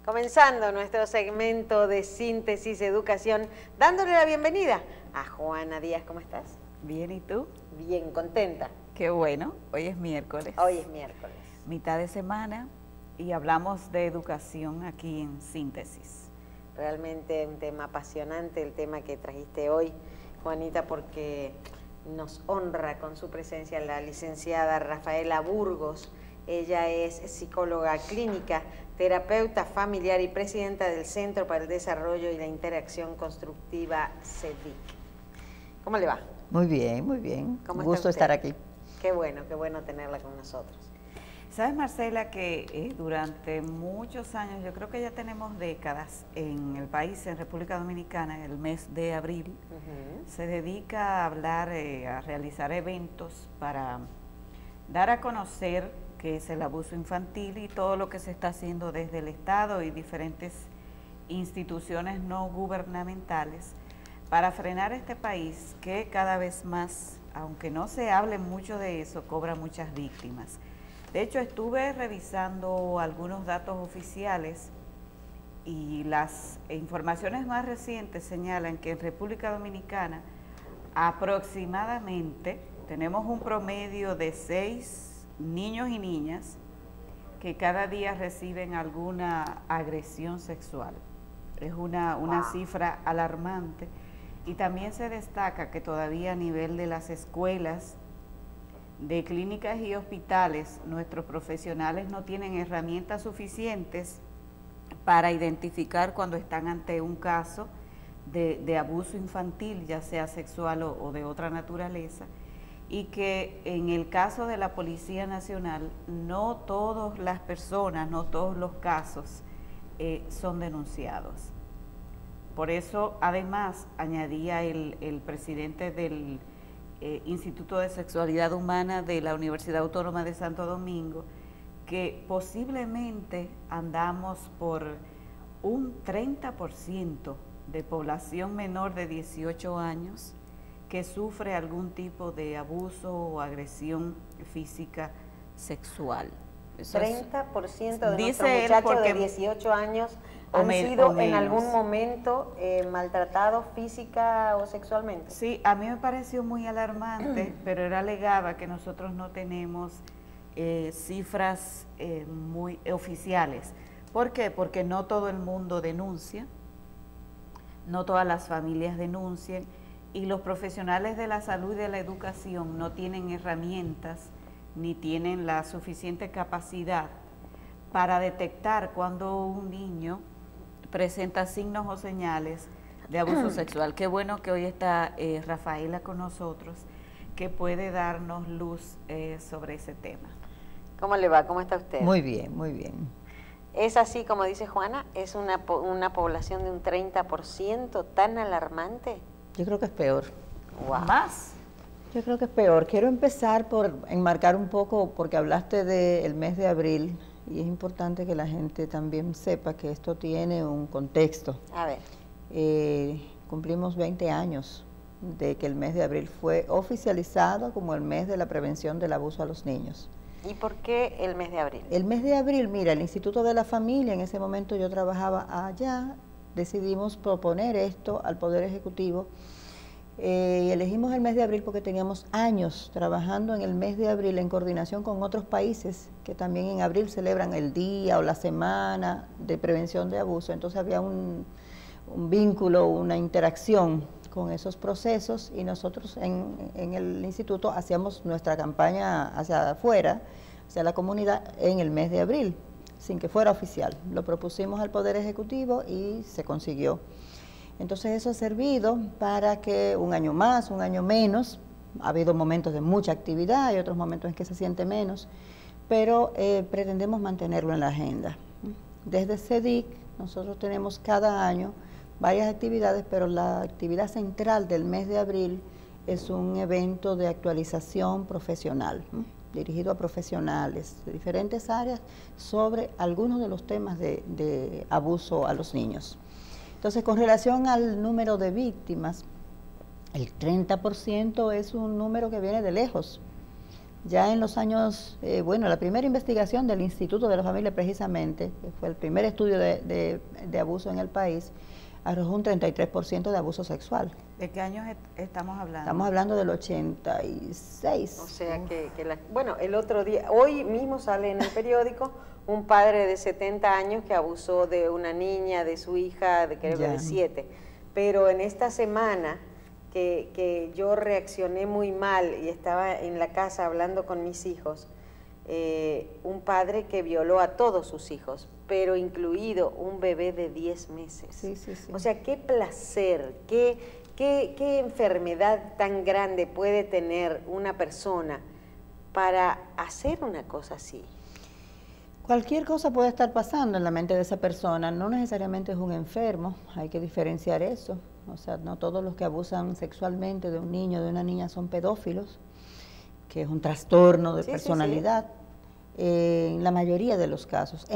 Comenzando nuestro segmento de Síntesis Educación, dándole la bienvenida a Juana Díaz. ¿Cómo estás? Bien, ¿y tú? Bien, contenta. Qué bueno, hoy es miércoles. Hoy es miércoles. Mitad de semana y hablamos de educación aquí en Síntesis. Realmente un tema apasionante, el tema que trajiste hoy, Juanita, porque nos honra con su presencia la licenciada Rafaela Burgos. Ella es psicóloga clínica, terapeuta familiar y presidenta del Centro para el Desarrollo y la Interacción Constructiva, CEDIC. ¿Cómo le va? Muy bien, muy bien. ¿Cómo Un gusto estar aquí. Qué bueno tenerla con nosotros. Sabes, Marcela, que durante muchos años, yo creo que ya tenemos décadas en el país, en República Dominicana, en el mes de abril, se dedica a hablar, a realizar eventos para dar a conocer qué es el abuso infantil y todo lo que se está haciendo desde el Estado y diferentes instituciones no gubernamentales para frenar este país que cada vez más, aunque no se hable mucho de eso, cobra muchas víctimas. De hecho, estuve revisando algunos datos oficiales y las informaciones más recientes señalan que en República Dominicana aproximadamente tenemos un promedio de 6 niños y niñas que cada día reciben alguna agresión sexual. Es una cifra alarmante. Y también se destaca que todavía a nivel de las escuelas, de clínicas y hospitales, nuestros profesionales no tienen herramientas suficientes para identificar cuando están ante un caso de abuso infantil, ya sea sexual o de otra naturaleza, y que en el caso de la Policía Nacional no todas las personas, no todos los casos son denunciados. Por eso, además, añadía el presidente del Instituto de Sexualidad Humana de la Universidad Autónoma de Santo Domingo, que posiblemente andamos por un 30% de población menor de 18 años que sufre algún tipo de abuso o agresión física sexual. Eso 30% de nuestros muchachos de 18 años han sido en algún momento maltratados física o sexualmente. Sí, a mí me pareció muy alarmante, pero él alegaba que nosotros no tenemos cifras muy oficiales. ¿Por qué? Porque no todo el mundo denuncia, no todas las familias denuncian, y los profesionales de la salud y de la educación no tienen herramientas ni tienen la suficiente capacidad para detectar cuando un niño presenta signos o señales de abuso sexual. Qué bueno que hoy está Rafaela con nosotros, que puede darnos luz sobre ese tema. ¿Cómo le va? ¿Cómo está usted? Muy bien, muy bien. ¿Es así como dice Juana? ¿Es una población de un 30% tan alarmante? Yo creo que es peor. Wow. ¿Más? Yo creo que es peor. Quiero empezar por enmarcar un poco, porque hablaste del mes de abril, y es importante que la gente también sepa que esto tiene un contexto. A ver. Cumplimos 20 años de que el mes de abril fue oficializado como el mes de la prevención del abuso a los niños. ¿Y por qué el mes de abril? El mes de abril, mira, el Instituto de la Familia, en ese momento yo trabajaba allá, decidimos proponer esto al Poder Ejecutivo. Elegimos el mes de abril porque teníamos años trabajando en el mes de abril en coordinación con otros países que también en abril celebran el día o la semana de prevención de abuso. Entonces había un vínculo, una interacción con esos procesos, y nosotros en el instituto hacíamos nuestra campaña hacia afuera, hacia la comunidad, en el mes de abril, sin que fuera oficial. Lo propusimos al Poder Ejecutivo y se consiguió. Entonces eso ha servido para que un año más, un año menos, ha habido momentos de mucha actividad y otros momentos en que se siente menos, pero pretendemos mantenerlo en la agenda. Desde CEDIC nosotros tenemos cada año varias actividades, pero la actividad central del mes de abril es un evento de actualización profesional, dirigido a profesionales de diferentes áreas sobre algunos de los temas de abuso a los niños. Entonces, con relación al número de víctimas, el 30% es un número que viene de lejos, Ya en los años, bueno, la primera investigación del Instituto de la Familia precisamente, que fue el primer estudio de abuso en el país, arrojó un 33% de abuso sexual. ¿De qué años estamos hablando? Estamos hablando del 86. O sea bueno, el otro día, hoy mismo sale en el periódico un padre de 70 años que abusó de una niña, de su hija, creo que de 7. Pero en esta semana que yo reaccioné muy mal y estaba en la casa hablando con mis hijos, un padre que violó a todos sus hijos, pero incluido un bebé de 10 meses. Sí, sí, sí. O sea, qué placer, qué enfermedad tan grande puede tener una persona para hacer una cosa así. Cualquier cosa puede estar pasando en la mente de esa persona, no necesariamente es un enfermo, hay que diferenciar eso. O sea, no todos los que abusan sexualmente de un niño o de una niña son pedófilos, que es un trastorno de personalidad. Sí. En la mayoría de los casos,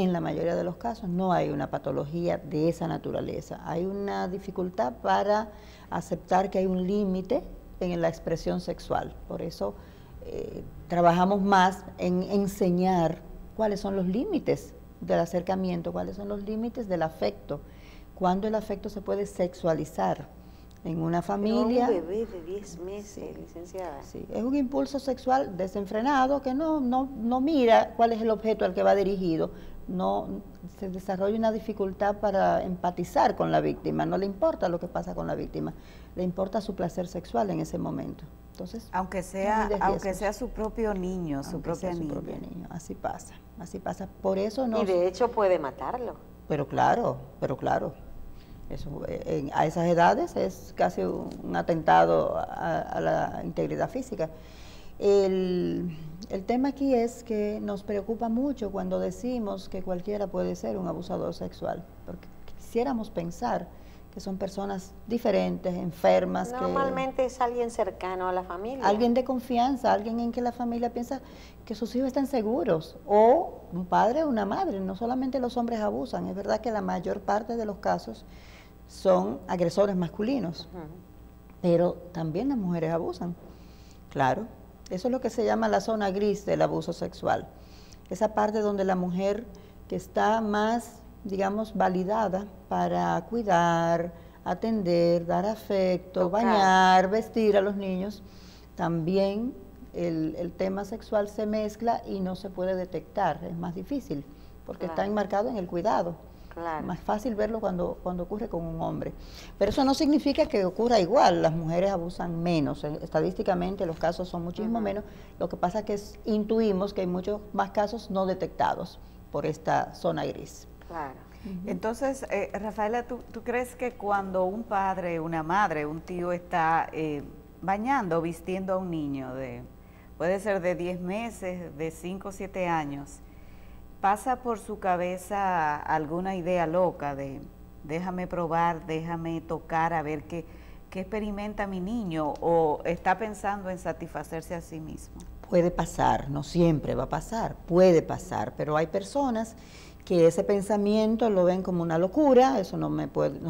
no hay una patología de esa naturaleza. Hay una dificultad para aceptar que hay un límite en la expresión sexual. Por eso trabajamos más en enseñar cuáles son los límites del acercamiento, cuáles son los límites del afecto, cuándo el afecto se puede sexualizar en una familia. Pero un bebé de 10 meses, licenciada. Sí, es un impulso sexual desenfrenado que no mira cuál es el objeto al que va dirigido, se desarrolla una dificultad para empatizar con la víctima, no le importa lo que pasa con la víctima, le importa su placer sexual en ese momento. Entonces, aunque sea su propio niño, su propio niño, así pasa. Por eso y de hecho puede matarlo. Pero claro. Eso, a esas edades es casi un atentado a la integridad física. El tema aquí es que nos preocupa mucho cuando decimos que cualquiera puede ser un abusador sexual, porque quisiéramos pensar que son personas diferentes, enfermas. Normalmente es alguien cercano a la familia. Alguien de confianza, alguien en que la familia piensa que sus hijos están seguros, o un padre o una madre. No solamente los hombres abusan, es verdad que la mayor parte de los casos son agresores masculinos, pero también las mujeres abusan. Claro, eso es lo que se llama la zona gris del abuso sexual. Esa parte donde la mujer que está más, digamos, validada para cuidar, atender, dar afecto, bañar, vestir a los niños, también el tema sexual se mezcla y no se puede detectar, es más difícil, porque está enmarcado en el cuidado. Claro. Más fácil verlo cuando ocurre con un hombre. Pero eso no significa que ocurra igual, las mujeres abusan menos, estadísticamente los casos son muchísimo menos, lo que pasa es que intuimos que hay muchos más casos no detectados por esta zona gris. Claro. Entonces, Rafaela, ¿tú crees que cuando un padre, una madre, un tío está bañando, vistiendo a un niño, puede ser de 10 meses, de 5 o 7 años, pasa por su cabeza alguna idea loca de déjame probar, déjame tocar, a ver qué experimenta mi niño, o está pensando en satisfacerse a sí mismo? Puede pasar, no siempre va a pasar, puede pasar, pero hay personas que ese pensamiento lo ven como una locura, eso no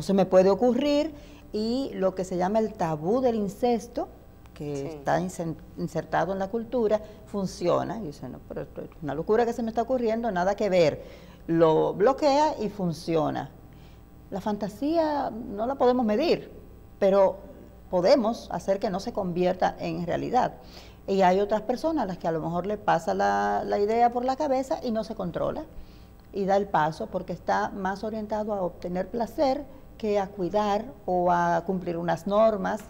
se me puede ocurrir, y lo que se llama el tabú del incesto, que está insertado en la cultura, funciona. Y dice, no, pero esto es una locura que se me está ocurriendo, nada que ver. Lo bloquea y funciona. La fantasía no la podemos medir, pero podemos hacer que no se convierta en realidad. Y hay otras personas a las que a lo mejor le pasa la idea por la cabeza y no se controla, y da el paso porque está más orientado a obtener placer que a cuidar o a cumplir unas normas,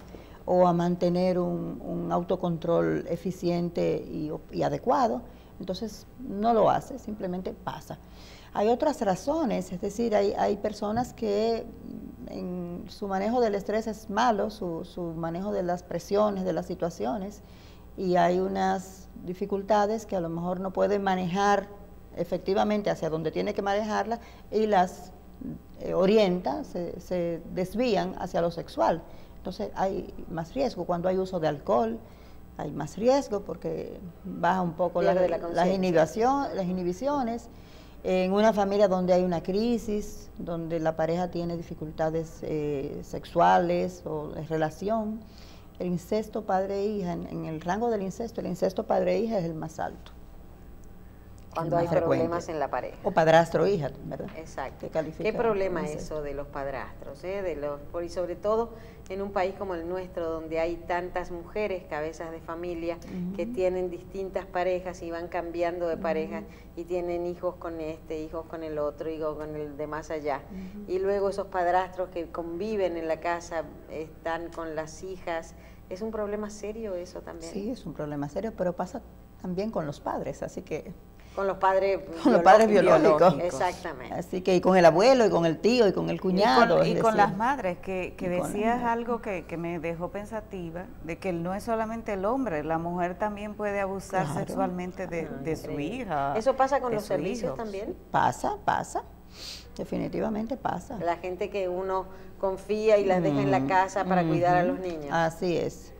o a mantener un autocontrol eficiente y adecuado. Entonces no lo hace, simplemente pasa. Hay otras razones, es decir, hay personas que en su manejo del estrés es malo, su manejo de las presiones, de las situaciones, y hay unas dificultades que a lo mejor no puede manejar efectivamente hacia donde tiene que manejarlas, y las orienta, se desvían hacia lo sexual. Entonces hay más riesgo. Cuando hay uso de alcohol, hay más riesgo porque baja un poco las inhibiciones. En una familia donde hay una crisis, donde la pareja tiene dificultades sexuales o de relación, el incesto padre-hija, en el rango del incesto, el incesto padre-hija es el más alto. Cuando hay problemas en la pareja. O padrastro-hija, ¿verdad? Exacto. ¿Qué problema eso de los padrastros? Y sobre todo en un país como el nuestro, donde hay tantas mujeres cabezas de familia que tienen distintas parejas y van cambiando de pareja y tienen hijos con este, hijos con el otro, hijos con el de más allá. Y luego esos padrastros que conviven en la casa, están con las hijas. ¿Es un problema serio eso también? Sí, es un problema serio, pero pasa también con los padres, así que... Con los padres biológicos. Exactamente. Así que y con el abuelo, y con el tío, y con el cuñado. Y con las madres, que decías algo que me dejó pensativa, de que no es solamente el hombre, la mujer también puede abusar sexualmente de su hija. ¿Eso pasa con los servicios también? Pasa, definitivamente pasa. La gente que uno confía y las deja en la casa para cuidar a los niños. Así es.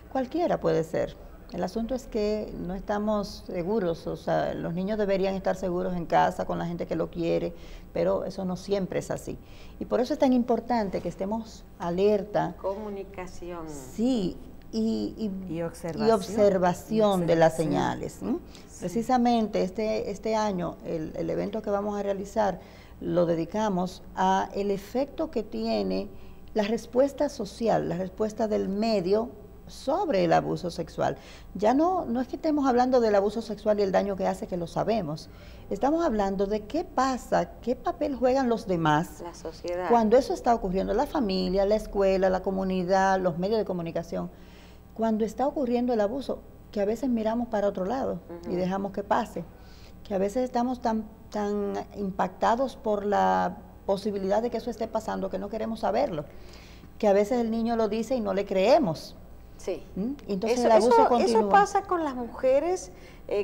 Cualquiera puede ser. El asunto es que no estamos seguros, o sea, los niños deberían estar seguros en casa con la gente que lo quiere, pero eso no siempre es así. Y por eso es tan importante que estemos alerta. Comunicación. Sí, y observación de las señales. Sí. Precisamente este año, el evento que vamos a realizar, lo dedicamos a el efecto que tiene la respuesta social, la respuesta del medio sobre el abuso sexual. Ya no es que estemos hablando del abuso sexual y el daño que hace, que lo sabemos. Estamos hablando de qué pasa, qué papel juegan los demás, la sociedad, cuando eso está ocurriendo, la familia, la escuela, la comunidad, los medios de comunicación, cuando está ocurriendo el abuso, que a veces miramos para otro lado y dejamos que pase, que a veces estamos tan impactados por la posibilidad de que eso esté pasando que no queremos saberlo, que a veces el niño lo dice y no le creemos. Sí. Entonces el abuso continúa. Eso pasa con las mujeres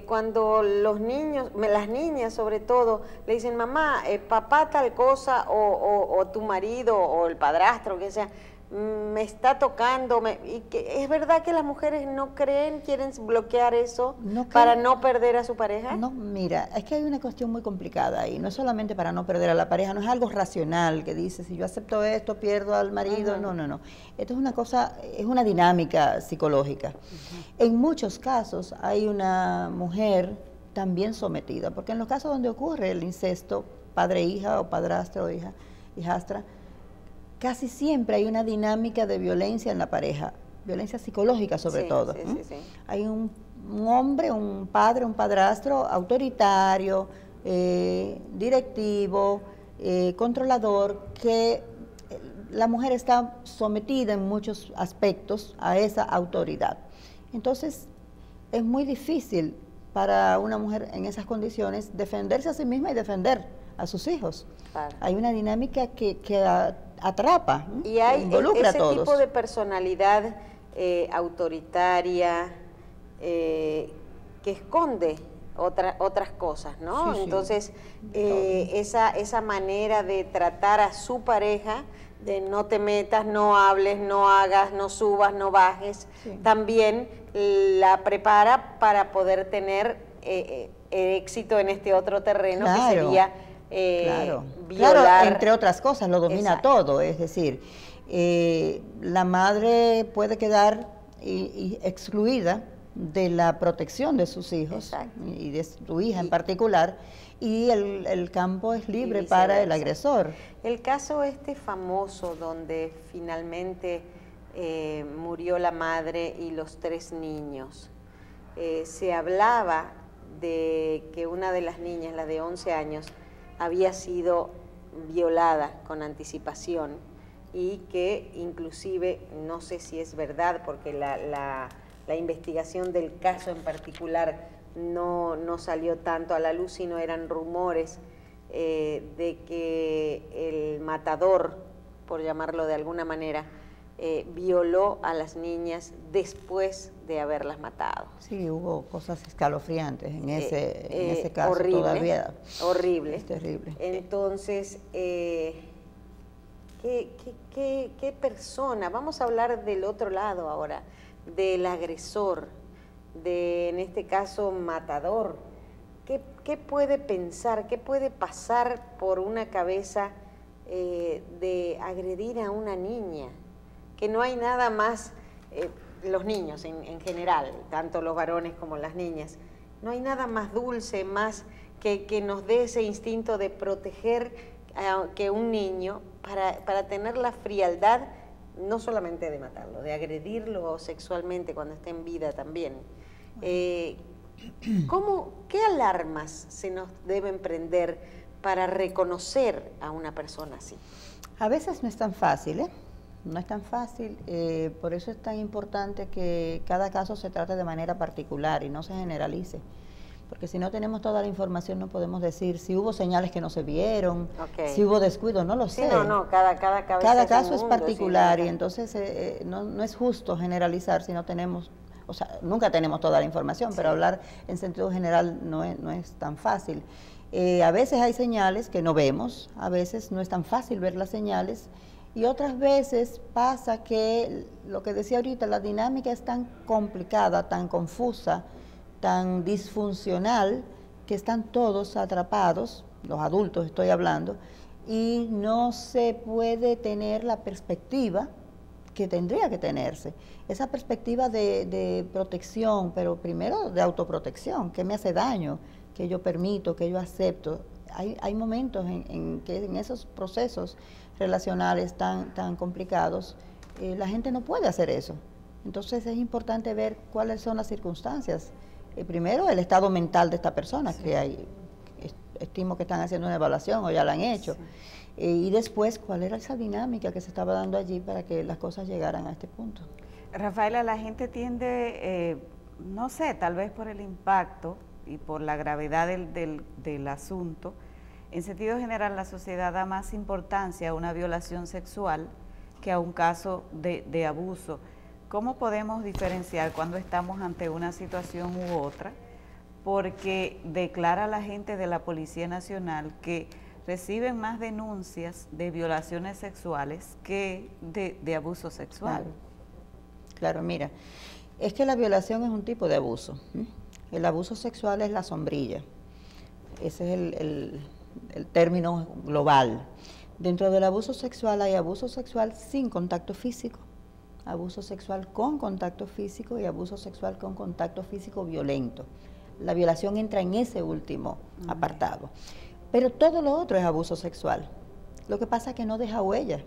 cuando los niños, las niñas sobre todo, le dicen, mamá, papá tal cosa, o tu marido, o el padrastro, que sea, me está tocando, y que es verdad que las mujeres no creen, quieren bloquear eso para no perder a su pareja. No, mira, es que hay una cuestión muy complicada ahí, no es solamente para no perder a la pareja, no es algo racional que dice, si yo acepto esto, pierdo al marido, no. Esto es una cosa, es una dinámica psicológica. En muchos casos hay una mujer también sometida, porque en los casos donde ocurre el incesto, padre-hija o padrastro o hijastra, casi siempre hay una dinámica de violencia en la pareja, violencia psicológica sobre todo. Sí. Hay un hombre, un padre, un padrastro autoritario, directivo, controlador, que la mujer está sometida en muchos aspectos a esa autoridad. Entonces, es muy difícil para una mujer en esas condiciones defenderse a sí misma y defender a sus hijos. Claro. Hay una dinámica que atrapa, y hay involucra ese a todos. tipo de personalidad autoritaria que esconde otras cosas, ¿no? Sí, entonces esa manera de tratar a su pareja, de no te metas, no hables, no hagas, no subas, no bajes, también la prepara para poder tener éxito en este otro terreno, que sería violar. Entre otras cosas, lo domina todo, es decir, la madre puede quedar excluida de la protección de sus hijos y de su hija en particular, y el campo es libre para el agresor. El caso famoso donde finalmente murió la madre y los 3 niños, se hablaba de que una de las niñas, la de 11 años, había sido violada con anticipación y que inclusive, no sé si es verdad, porque la investigación del caso en particular no salió tanto a la luz, sino eran rumores de que el matador, por llamarlo de alguna manera, violó a las niñas después de haberlas matado. Sí, hubo cosas escalofriantes en ese caso. Horrible, todavía. Horrible. Es terrible. Entonces, ¿qué persona? Vamos a hablar del otro lado ahora, del agresor, en este caso matador. ¿Qué puede pensar, qué puede pasar por una cabeza de agredir a una niña? Que no hay nada más los niños en general, tanto los varones como las niñas, no hay nada más dulce, más que nos dé ese instinto de proteger que un niño para tener la frialdad, no solamente de matarlo, de agredirlo sexualmente cuando esté en vida también. ¿Qué alarmas se nos deben prender para reconocer a una persona así? A veces no es tan fácil, no es tan fácil, por eso es tan importante que cada caso se trate de manera particular y no se generalice. Porque si no tenemos toda la información no podemos decir si hubo señales que no se vieron, si hubo descuido, no lo sé. Cada caso es particular y entonces no es justo generalizar si no tenemos, o sea, nunca tenemos toda la información, pero hablar en sentido general no es tan fácil. A veces hay señales que no vemos, a veces no es tan fácil ver las señales y otras veces pasa que, lo que decía ahorita, la dinámica es tan complicada, tan confusa, tan disfuncional, que están todos atrapados, los adultos estoy hablando, y no se puede tener la perspectiva que tendría que tenerse. Esa perspectiva de protección, pero primero de autoprotección, que me hace daño, que yo permito, que yo acepto. Hay momentos en que en esos procesos relacionales tan complicados, la gente no puede hacer eso. Entonces es importante ver cuáles son las circunstancias. Primero, el estado mental de esta persona, que estimo que están haciendo una evaluación o ya la han hecho. Y después, cuál era esa dinámica que se estaba dando allí para que las cosas llegaran a este punto. Rafaela, la gente tiende, no sé, tal vez por el impacto y por la gravedad del asunto, en sentido general la sociedad da más importancia a una violación sexual que a un caso de abuso. ¿Cómo podemos diferenciar cuando estamos ante una situación u otra? Porque declara la gente de la Policía Nacional que reciben más denuncias de violaciones sexuales que de abuso sexual. Claro, mira, es que la violación es un tipo de abuso. El abuso sexual es la sombrilla. Ese es el término global. Dentro del abuso sexual hay abuso sexual sin contacto físico, abuso sexual con contacto físico y abuso sexual con contacto físico violento. La violación entra en ese último apartado. Pero todo lo otro es abuso sexual. Lo que pasa es que no deja huella.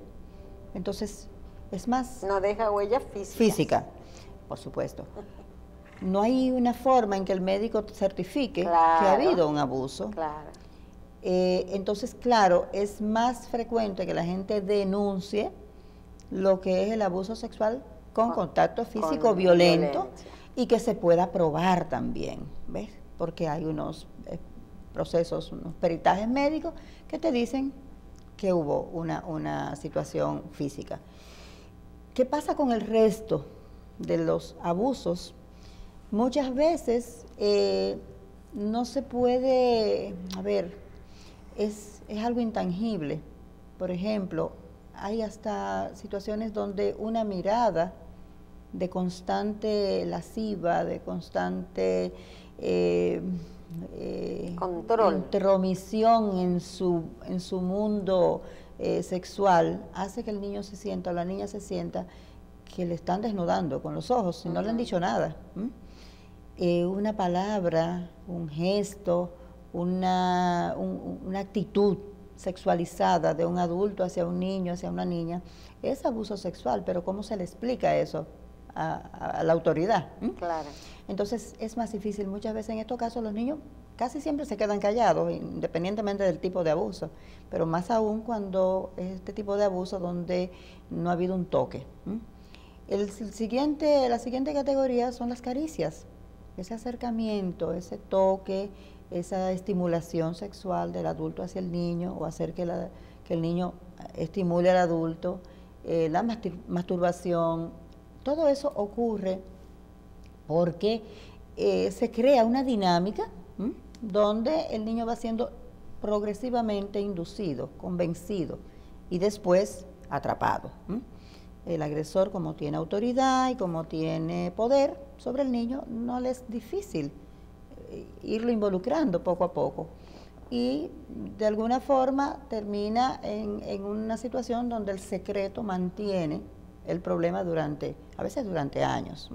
Entonces, es más... No deja huella física. Física, por supuesto. No hay una forma en que el médico certifique que ha habido un abuso. Claro. Entonces, claro, es más frecuente que la gente denuncie lo que es el abuso sexual con contacto físico violento y que se pueda probar también, ¿ves? Porque hay unos procesos, unos peritajes médicos que te dicen que hubo una situación física. ¿Qué pasa con el resto de los abusos? Muchas veces no se puede, es algo intangible. Por ejemplo, hay hasta situaciones donde una mirada de constante lasciva, de constante control, intromisión en su mundo sexual, hace que el niño se sienta o la niña se sienta que le están desnudando con los ojos y no le han dicho nada. Una palabra, un gesto, una actitud sexualizada de un adulto hacia un niño, hacia una niña, es abuso sexual, pero ¿cómo se le explica eso a la autoridad? Claro. Entonces es más difícil. Muchas veces en estos casos los niños casi siempre se quedan callados, independientemente del tipo de abuso, pero más aún cuando es este tipo de abuso donde no ha habido un toque. La siguiente categoría son las caricias, ese acercamiento, ese toque, esa estimulación sexual del adulto hacia el niño o hacer que el niño estimule al adulto, la masturbación, todo eso ocurre porque se crea una dinámica donde el niño va siendo progresivamente inducido, convencido y después atrapado. El agresor, como tiene autoridad y como tiene poder sobre el niño, no le es difícil irlo involucrando poco a poco y de alguna forma termina en una situación donde el secreto mantiene el problema a veces durante años.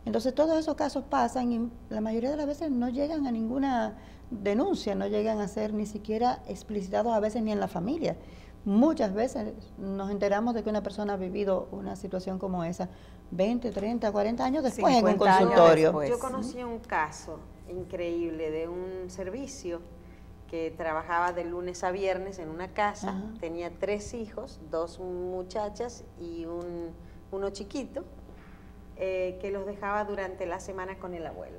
Entonces todos esos casos pasan y la mayoría de las veces no llegan a ninguna denuncia, no llegan a ser ni siquiera explicitados a veces ni en la familia. Muchas veces nos enteramos de que una persona ha vivido una situación como esa 20, 30, 40 años después en un consultorio. Yo conocí un caso increíble de un servicio que trabajaba de lunes a viernes en una casa, tenía 3 hijos, 2 muchachas y uno chiquito, que los dejaba durante la semana con el abuelo.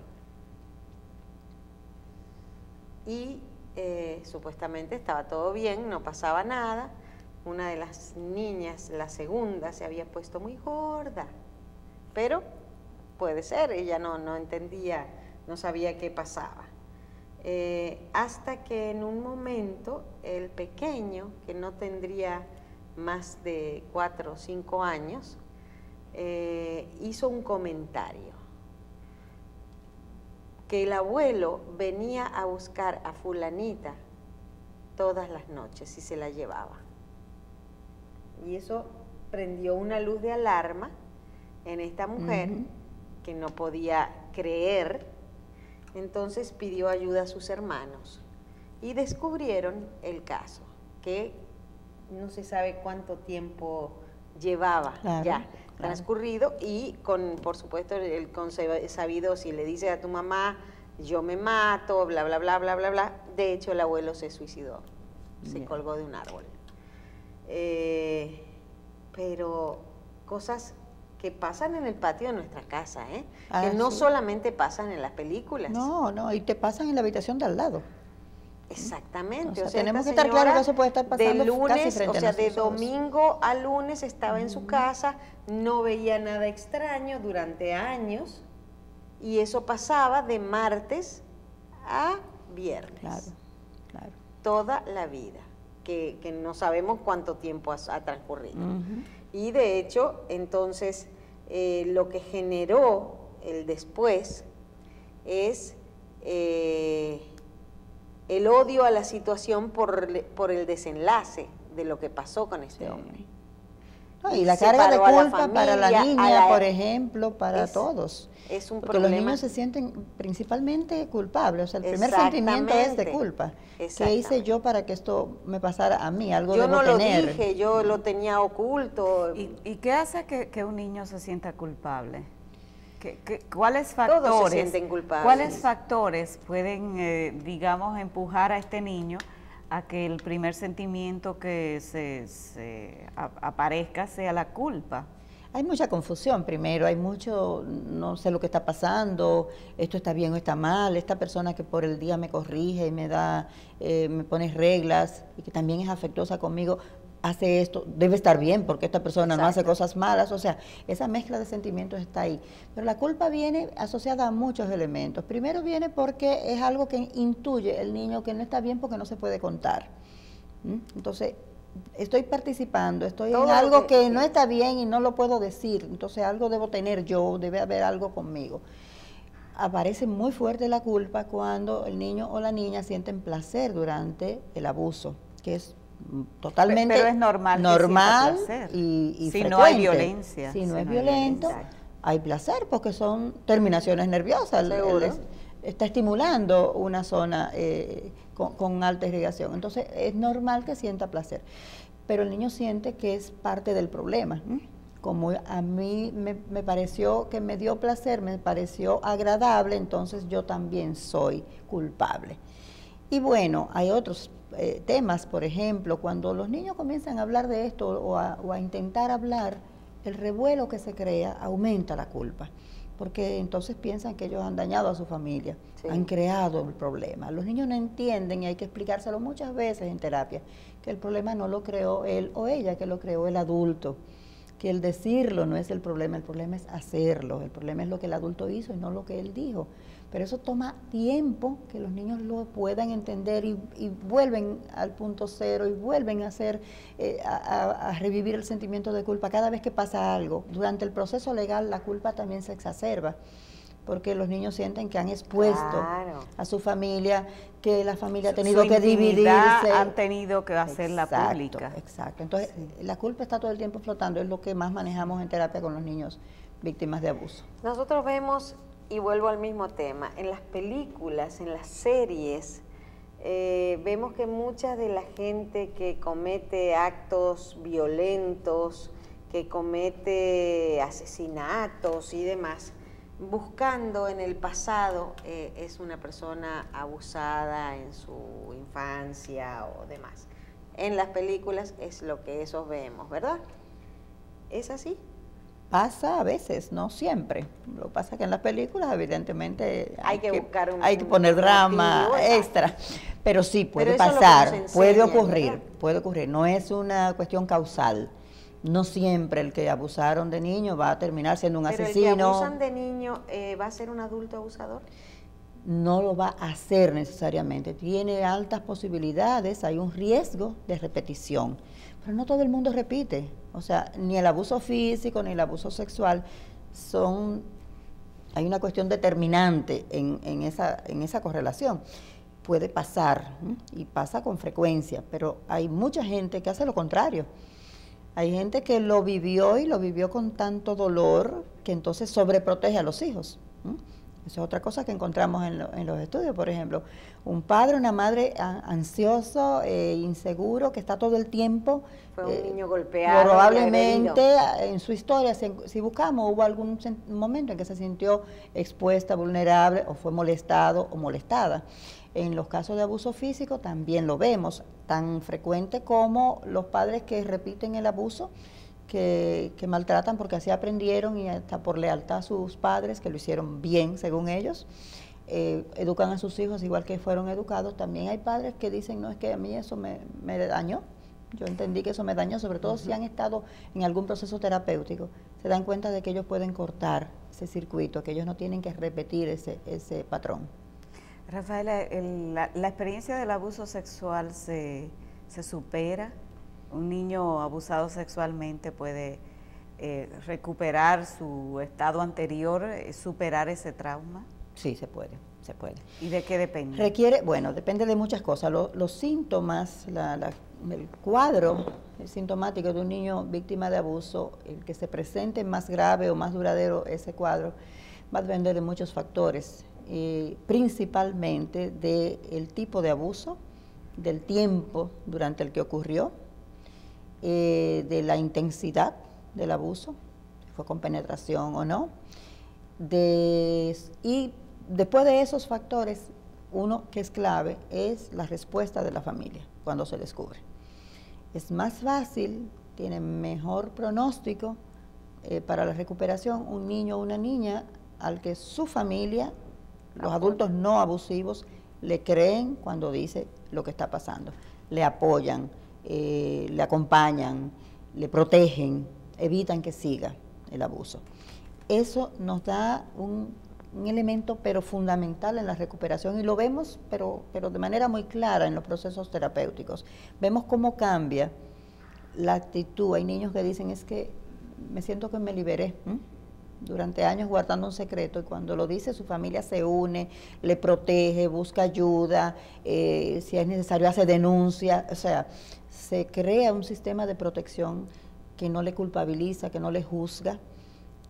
Y supuestamente estaba todo bien, no pasaba nada. Una de las niñas, la segunda, se había puesto muy gorda, pero puede ser, ella no entendía, no sabía qué pasaba. Hasta que en un momento el pequeño, que no tendría más de 4 o 5 años, hizo un comentario, que el abuelo venía a buscar a fulanita todas las noches y se la llevaba. Y eso prendió una luz de alarma en esta mujer que no podía creer. Entonces pidió ayuda a sus hermanos y descubrieron el caso, que no se sabe cuánto tiempo llevaba transcurrido, y por supuesto el consabido, si le dices a tu mamá yo me mato, bla bla bla bla bla bla. De hecho el abuelo se suicidó, se colgó de un árbol. Pero cosas que pasan en el patio de nuestra casa, que no solamente pasan en las películas. No, y te pasan en la habitación de al lado. Exactamente. O sea, tenemos que estar claros que eso puede estar pasando de lunes, casi frente o sea, a de nosotros. domingo a lunes estaba en su casa, no veía nada extraño durante años, y eso pasaba de martes a viernes. Claro. Toda la vida, que no sabemos cuánto tiempo ha transcurrido. Y de hecho, entonces, lo que generó el después es el odio a la situación por el desenlace de lo que pasó con este hombre. No, y la carga de culpa para la niña, por ejemplo, para todos. Es un porque problema. Los niños se sienten principalmente culpables, o sea, el primer sentimiento es de culpa. ¿Qué hice yo para que esto me pasara a mí? Algo yo debo tener. Lo dije, yo lo tenía oculto. ¿Y qué hace que un niño se sienta culpable? ¿Cuáles factores, todos se sienten culpables. ¿Cuáles factores pueden, digamos, empujar a este niño a que el primer sentimiento que se aparezca sea la culpa? Hay mucha confusión primero, hay mucho, no sé lo que está pasando, esto está bien o está mal, esta persona que por el día me corrige y me pone reglas y que también es afectuosa conmigo, hace esto, debe estar bien porque esta persona no hace cosas malas, o sea, esa mezcla de sentimientos está ahí. Pero la culpa viene asociada a muchos elementos. Primero viene porque es algo que intuye el niño que no está bien porque no se puede contar. Entonces, estoy participando, estoy en algo que no está bien y no lo puedo decir, entonces algo debo tener yo, debe haber algo conmigo. Aparece muy fuerte la culpa cuando el niño o la niña sienten placer durante el abuso, que es totalmente pero es normal y si frecuente. No hay violencia. Si no es violento, hay placer porque son terminaciones nerviosas. Está estimulando una zona con alta irrigación. Entonces es normal que sienta placer. Pero el niño siente que es parte del problema. Como a mí me pareció que me dio placer, me pareció agradable, entonces yo también soy culpable. Y bueno, hay otros temas, por ejemplo, cuando los niños comienzan a hablar de esto o a intentar hablar, el revuelo que se crea aumenta la culpa, porque entonces piensan que ellos han dañado a su familia, han creado el problema. Los niños no entienden, y hay que explicárselo muchas veces en terapia, que el problema no lo creó él o ella, que lo creó el adulto, que el decirlo no es el problema es hacerlo, el problema es lo que el adulto hizo y no lo que él dijo. Pero eso toma tiempo que los niños lo puedan entender y vuelven al punto cero y vuelven a hacer, a revivir el sentimiento de culpa cada vez que pasa algo. Durante el proceso legal la culpa también se exacerba, porque los niños sienten que han expuesto Claro. a su familia, que la familia ha tenido Su que intimidad dividirse. han tenido que hacerla Exacto, pública. Exacto. Entonces, la culpa está todo el tiempo flotando, es lo que más manejamos en terapia con los niños víctimas de abuso. Nosotros vemos, y vuelvo al mismo tema, en las películas, en las series, vemos que mucha de la gente que comete actos violentos, que comete asesinatos y demás, buscando en el pasado, es una persona abusada en su infancia o demás. En las películas es lo que esos vemos, ¿verdad? ¿Es así? Pasa a veces, no siempre. Lo que pasa es que en las películas evidentemente Hay que buscar hay que poner drama motivo, extra, pero sí puede Pero eso es lo que pasar, nos puede enseñan, ocurrir, ¿verdad? puede ocurrir. No es una cuestión causal. No siempre el que abusaron de niño va a terminar siendo un Pero asesino. el que abusan de niño, ¿va a ser un adulto abusador? No lo va a hacer necesariamente. Tiene altas posibilidades, hay un riesgo de repetición. Pero no todo el mundo repite. O sea, ni el abuso físico ni el abuso sexual hay una cuestión determinante en esa correlación. Puede pasar, y pasa con frecuencia, pero hay mucha gente que hace lo contrario. Hay gente que lo vivió y lo vivió con tanto dolor que entonces sobreprotege a los hijos. Eso es otra cosa que encontramos en los estudios, por ejemplo. Un padre, una madre ansioso, inseguro, que está todo el tiempo. Fue un niño golpeado. Probablemente en su historia, si buscamos, hubo algún momento en que se sintió expuesta, vulnerable, o fue molestado o molestada. En los casos de abuso físico también lo vemos, tan frecuente como los padres que repiten el abuso, que maltratan porque así aprendieron y hasta por lealtad a sus padres, que lo hicieron bien según ellos, educan a sus hijos igual que fueron educados. También hay padres que dicen, no, es que a mí eso me dañó, yo entendí que eso me dañó, sobre todo si han estado en algún proceso terapéutico, se dan cuenta de que ellos pueden cortar ese circuito, que ellos no tienen que repetir ese patrón. Rafaela, la experiencia del abuso sexual se supera. Un niño abusado sexualmente puede recuperar su estado anterior, superar ese trauma. Sí, se puede. ¿Y de qué depende? Depende de muchas cosas. Los síntomas, el cuadro sintomático de un niño víctima de abuso, el que se presente más grave o más duradero ese cuadro, va a depender de muchos factores. Principalmente del tipo de abuso, del tiempo durante el que ocurrió, de la intensidad del abuso, si fue con penetración o no, y después de esos factores, uno que es clave es la respuesta de la familia cuando se descubre. Es más fácil, tiene mejor pronóstico para la recuperación un niño o una niña al que su familia, los adultos no abusivos, le creen cuando dice lo que está pasando, le apoyan, le acompañan, le protegen, evitan que siga el abuso. Eso nos da un elemento pero fundamental en la recuperación y lo vemos pero de manera muy clara en los procesos terapéuticos. Vemos cómo cambia la actitud. Hay niños que dicen, es que me siento que me liberé. Durante años guardando un secreto, y cuando lo dice su familia se une, le protege, busca ayuda, si es necesario hace denuncia, o sea, se crea un sistema de protección que no le culpabiliza, que no le juzga,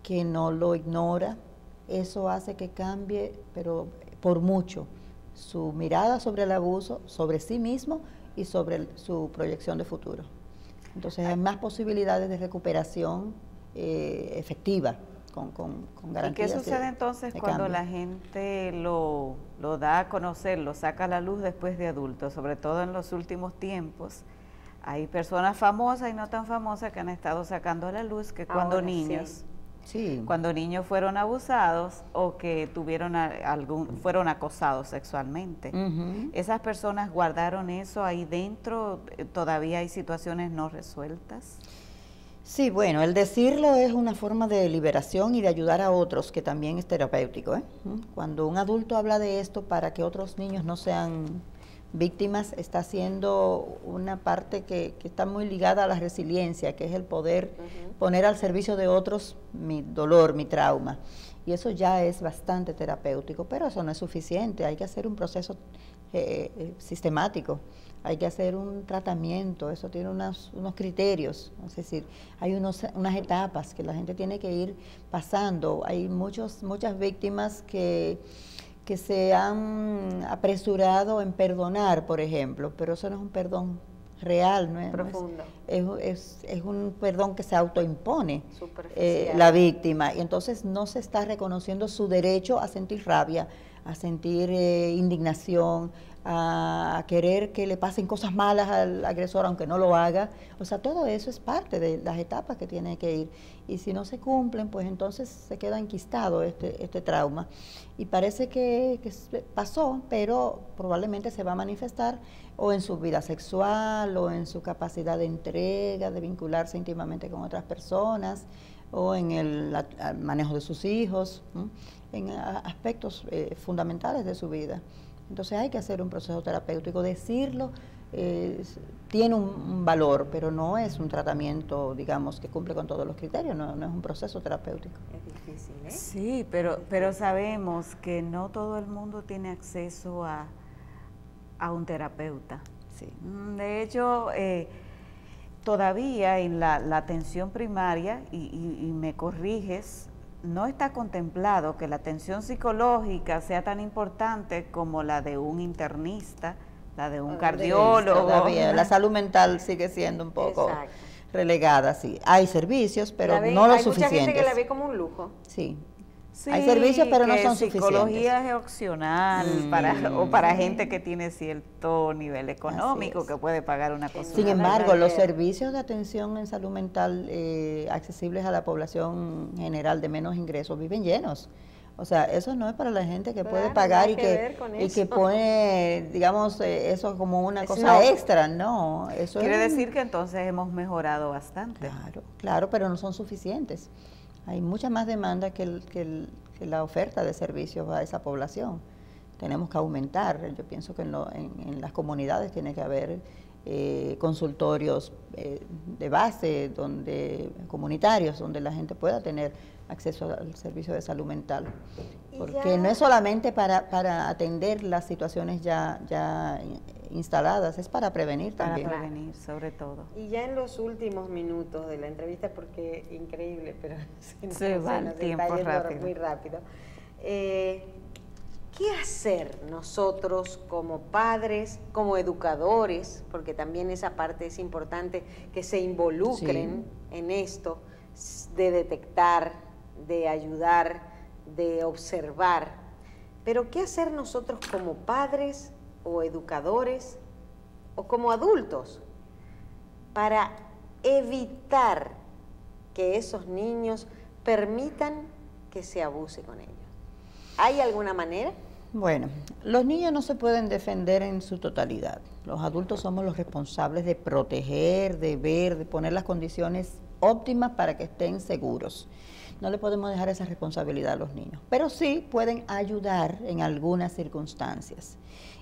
que no lo ignora. Eso hace que cambie, pero por mucho, su mirada sobre el abuso, sobre sí mismo y sobre su proyección de futuro. Entonces hay más posibilidades de recuperación efectiva. Con garantías. ¿Y qué sucede entonces cuando cambio? la gente lo da a conocer, lo saca a la luz después de adulto? Sobre todo en los últimos tiempos, hay personas famosas y no tan famosas que han estado sacando a la luz que cuando niños, cuando niños fueron abusados o que fueron acosados sexualmente. ¿Esas personas guardaron eso ahí dentro? ¿Todavía hay situaciones no resueltas? Sí, bueno, el decirlo es una forma de liberación y de ayudar a otros, que también es terapéutico. Cuando un adulto habla de esto para que otros niños no sean víctimas, está haciendo una parte que está muy ligada a la resiliencia, que es el poder poner al servicio de otros mi dolor, mi trauma. y eso ya es bastante terapéutico, pero eso no es suficiente, hay que hacer un proceso sistemático, hay que hacer un tratamiento, eso tiene unos criterios, es decir, hay unas etapas que la gente tiene que ir pasando, hay muchas víctimas que se han apresurado en perdonar, por ejemplo, pero eso no es un perdón real, no es profundo. Es un perdón que se autoimpone Superficial. la víctima, y entonces no se está reconociendo su derecho a sentir rabia, a sentir indignación, a querer que le pasen cosas malas al agresor aunque no lo haga. O sea, todo eso es parte de las etapas que tiene que ir, y si no se cumplen, pues entonces se queda enquistado este trauma, y parece que pasó, pero probablemente se va a manifestar o en su vida sexual, o en su capacidad de entrega, de vincularse íntimamente con otras personas, o en el manejo de sus hijos, ¿no? En aspectos fundamentales de su vida. Entonces hay que hacer un proceso terapéutico, decirlo tiene un valor, pero no es un tratamiento, digamos, que cumple con todos los criterios, no es un proceso terapéutico. Es difícil, ¿eh? Sí, pero sabemos que no todo el mundo tiene acceso a un terapeuta. Sí. De hecho, todavía en la atención primaria, y me corriges, no está contemplado que la atención psicológica sea tan importante como la de un internista, la de un cardiólogo. Todavía la salud mental sigue siendo un poco Exacto. relegada, sí. Hay servicios, pero no lo suficientes. Hay mucha gente que la ve como un lujo. Sí. Sí, hay servicios, pero no son psicología suficientes. Es opcional para gente que tiene cierto nivel económico, que puede pagar una cosa. Sin embargo, los servicios de atención en salud mental accesibles a la población general de menos ingresos viven llenos. O sea, eso no es para la gente que puede pagar y que pone, digamos, eso como una cosa extra, no. Eso quiere decir que entonces hemos mejorado bastante. Claro, pero no son suficientes. Hay mucha más demanda que la oferta de servicios a esa población. Tenemos que aumentar. Yo pienso que en las comunidades tiene que haber consultorios de base, comunitarios, donde la gente pueda tener acceso al servicio de salud mental. Porque no es solamente para atender las situaciones ya instaladas, es para prevenir también. Para prevenir, sobre todo. Y ya en los últimos minutos de la entrevista, porque increíble, pero se va el tiempo rápido. Muy rápido. ¿Qué hacer nosotros como padres, como educadores, porque también esa parte es importante, que se involucren en esto, de detectar, de ayudar, de observar? Pero ¿qué hacer nosotros como padres o educadores o como adultos para evitar que esos niños permitan que se abuse con ellos? ¿Hay alguna manera? Bueno, los niños no se pueden defender en su totalidad. Los adultos somos los responsables de proteger, de ver, de poner las condiciones óptimas para que estén seguros. No le podemos dejar esa responsabilidad a los niños, pero sí pueden ayudar en algunas circunstancias.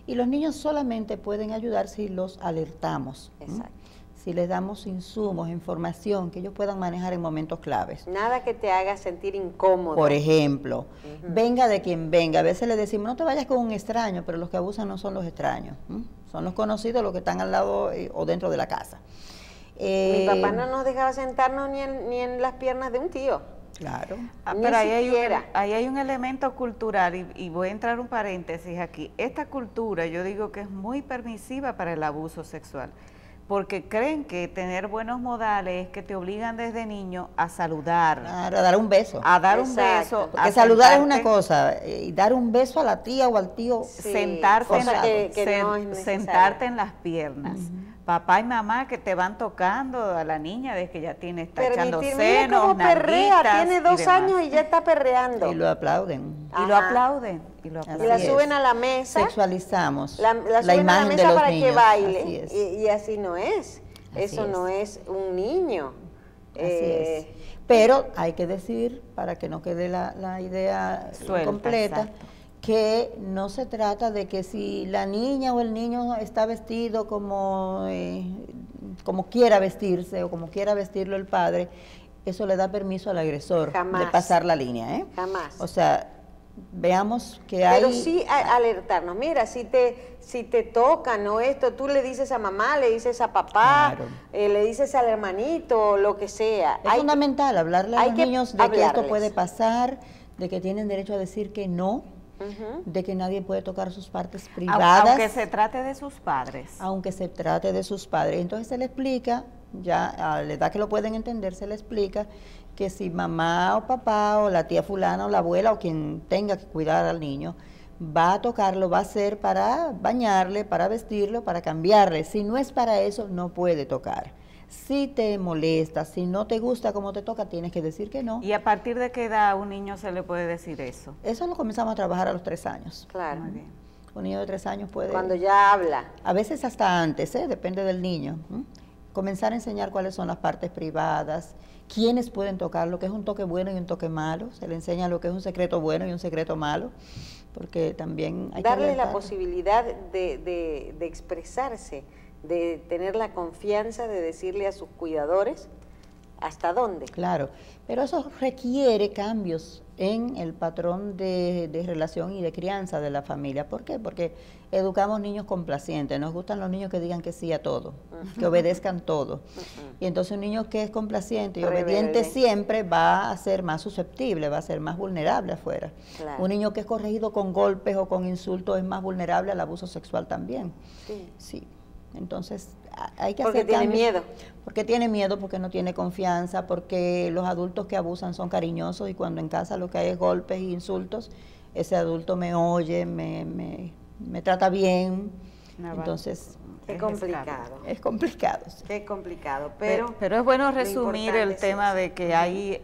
Y los niños solamente pueden ayudar si los alertamos. Exacto. Si les damos insumos, información que ellos puedan manejar en momentos claves. Nada que te haga sentir incómodo. Por ejemplo, venga de quien venga. A veces le decimos, no te vayas con un extraño, pero los que abusan no son los extraños. Son los conocidos, los que están al lado o dentro de la casa. Mi papá no nos dejaba sentarnos ni en las piernas de un tío. Claro. Pero ahí hay un elemento cultural, y voy a entrar un paréntesis aquí. Esta cultura, yo digo que es muy permisiva para el abuso sexual, porque creen que tener buenos modales es que te obligan desde niño a saludar. Claro, a dar un beso. A dar un beso. Porque saludar es una cosa, y dar un beso a la tía o al tío. Sentarte, sentarte en las piernas. Papá y mamá que te van tocando a la niña desde que ya está echando senos, mira cómo perrea, tiene 2 años y ya está perreando. Y lo aplauden. Y lo aplauden. Y la suben a la mesa. Sexualizamos la suben imagen a la mesa para niños. que baile. Y así no es. Eso no es un niño. Así es. Pero hay que decir, para que no quede la idea completa, exacto, que no se trata de que si la niña o el niño está vestido como quiera vestirse o como quiera vestirlo el padre, eso le da permiso al agresor Jamás. de pasar la línea, ¿eh? Jamás. O sea, veamos que hay... Pero sí alertarnos. Mira, si te tocan o esto, tú le dices a mamá, le dices a papá, Claro. Le dices al hermanito, lo que sea. Es fundamental hablarle a hay los que niños de que esto hablarles. puede pasar, de que tienen derecho a decir que no, Ujú. de que nadie puede tocar sus partes privadas. Aunque se trate de sus padres. Aunque se trate de sus padres. Entonces se le explica, ya a la edad que lo pueden entender, se le explica que si mamá o papá o la tía fulana o la abuela o quien tenga que cuidar al niño va a tocarlo, va a ser para bañarle, para vestirlo, para cambiarle. Si no es para eso, no puede tocar. Si te molesta, si no te gusta cómo te toca, tienes que decir que no. ¿Y a partir de qué edad a un niño se le puede decir eso? Eso lo comenzamos a trabajar a los 3 años. Claro. Muy bien. Un niño de 3 años puede... Cuando ya habla. A veces hasta antes, depende del niño. Comenzar a enseñar cuáles son las partes privadas, quiénes pueden tocar, lo que es un toque bueno y un toque malo. Se le enseña lo que es un secreto bueno y un secreto malo, porque también hay Darle que la alertar. posibilidad de expresarse, de tener la confianza de decirle a sus cuidadores hasta dónde. Claro, pero eso requiere cambios en el patrón de relación y de crianza de la familia. ¿Por qué? Porque educamos niños complacientes, nos gustan los niños que digan que sí a todo, que obedezcan todo. Y entonces un niño que es complaciente y Rebelde. obediente siempre va a ser más susceptible, va a ser más vulnerable afuera. Claro. Un niño que es corregido con golpes o con insultos es más vulnerable al abuso sexual también. Sí. Sí. Entonces hay que Porque hacer tiene cambios. miedo. Porque tiene miedo, porque no tiene confianza, porque los adultos que abusan son cariñosos y cuando en casa lo que hay es golpes e insultos, ese adulto me oye, me trata bien. Nada. Entonces Qué Es complicado. es complicado. Sí. Qué complicado. Pero es bueno lo resumir importante el es tema eso. de que hay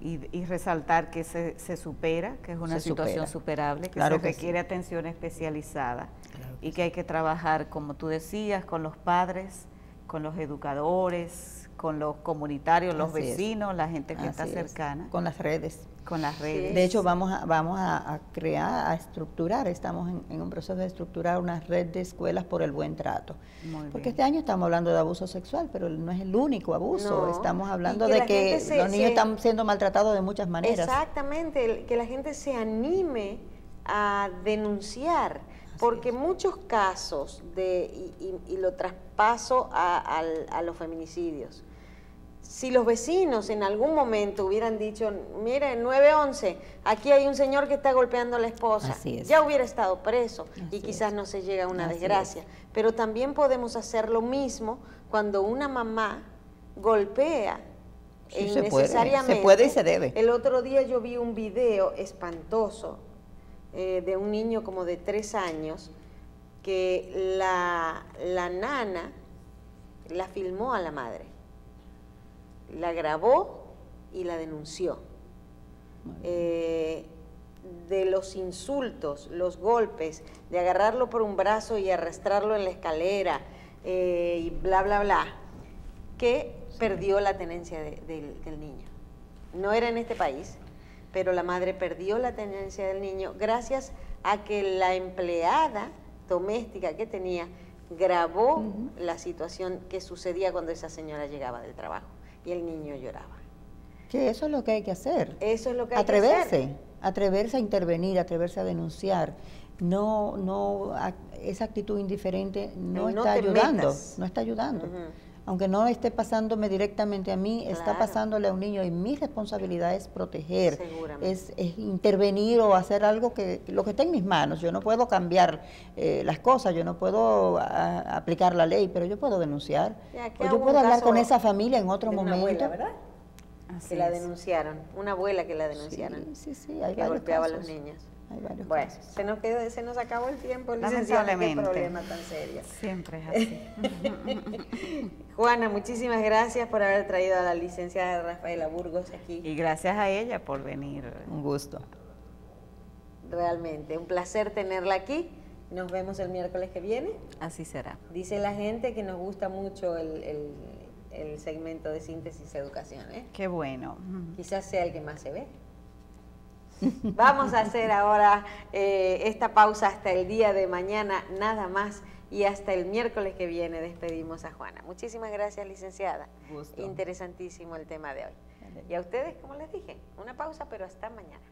y resaltar que se supera, que es una Se situación supera. superable, que Claro se que sí. requiere atención especializada Claro y que hay que trabajar, como tú decías, con los padres, con los educadores, con los comunitarios, los Así es. vecinos, la gente que está Así es. cercana, Con las redes. con las redes. De hecho, vamos a crear, a estructurar, estamos en un proceso de estructurar una red de escuelas por el buen trato. Muy Porque bien. este año estamos hablando de abuso sexual, pero no es el único abuso. No. Estamos hablando Y que de la que gente los niños se- están siendo maltratados de muchas maneras. Exactamente, que la gente se anime a denunciar, porque muchos casos y lo traspaso a los feminicidios. Si los vecinos en algún momento hubieran dicho, mire, 911, aquí hay un señor que está golpeando a la esposa, Así es. ya hubiera estado preso y Así quizás es. no se llega a una Así desgracia. Pero también podemos hacer lo mismo cuando una mamá golpea Sí, se puede innecesariamente. y se debe. El otro día yo vi un video espantoso de un niño como de 3 años que la nana la filmó a la madre, la grabó y la denunció. De los insultos, los golpes, de agarrarlo por un brazo y arrastrarlo en la escalera y bla, bla, bla, que perdió la tenencia del niño. No era en este país, pero la madre perdió la tenencia del niño gracias a que la empleada doméstica que tenía grabó la situación que sucedía cuando esa señora llegaba del trabajo y el niño lloraba. Que eso es lo que hay que hacer. Eso es lo que hay que hacer. Atreverse a intervenir, atreverse a denunciar. Esa actitud indiferente no El no está te ayudando, metas. no está ayudando. Ujú. Aunque no esté pasándome directamente a mí, está Claro. pasándole a un niño y mi responsabilidad es proteger, Seguramente. es intervenir o hacer algo lo que está en mis manos. Yo no puedo cambiar las cosas, yo no puedo aplicar la ley, pero yo puedo denunciar. Ya, aquí O yo hubo puedo un hablar caso con esa familia en otro de una momento. abuela, ¿verdad? Así Que la es. denunciaron, una abuela que la denunciaron, Sí, hay que varios golpeaba casos. a los niños. Hay varios Bueno, casos. se nos acabó el tiempo, licenciada, qué Lamentablemente. problema tan serio. Siempre es así. Juana, muchísimas gracias por haber traído a la licenciada Rafaela Burgos aquí. Y gracias a ella por venir. Un gusto. Realmente, un placer tenerla aquí. Nos vemos el miércoles que viene. Así será. Dice la gente que nos gusta mucho el segmento de síntesis educación, ¿eh? Qué bueno. Quizás sea el que más se ve. Vamos a hacer ahora esta pausa hasta el día de mañana, nada más. Y hasta el miércoles que viene despedimos a Juana. Muchísimas gracias, licenciada. Gusto. Interesantísimo el tema de hoy. Y a ustedes, como les dije, una pausa, pero hasta mañana.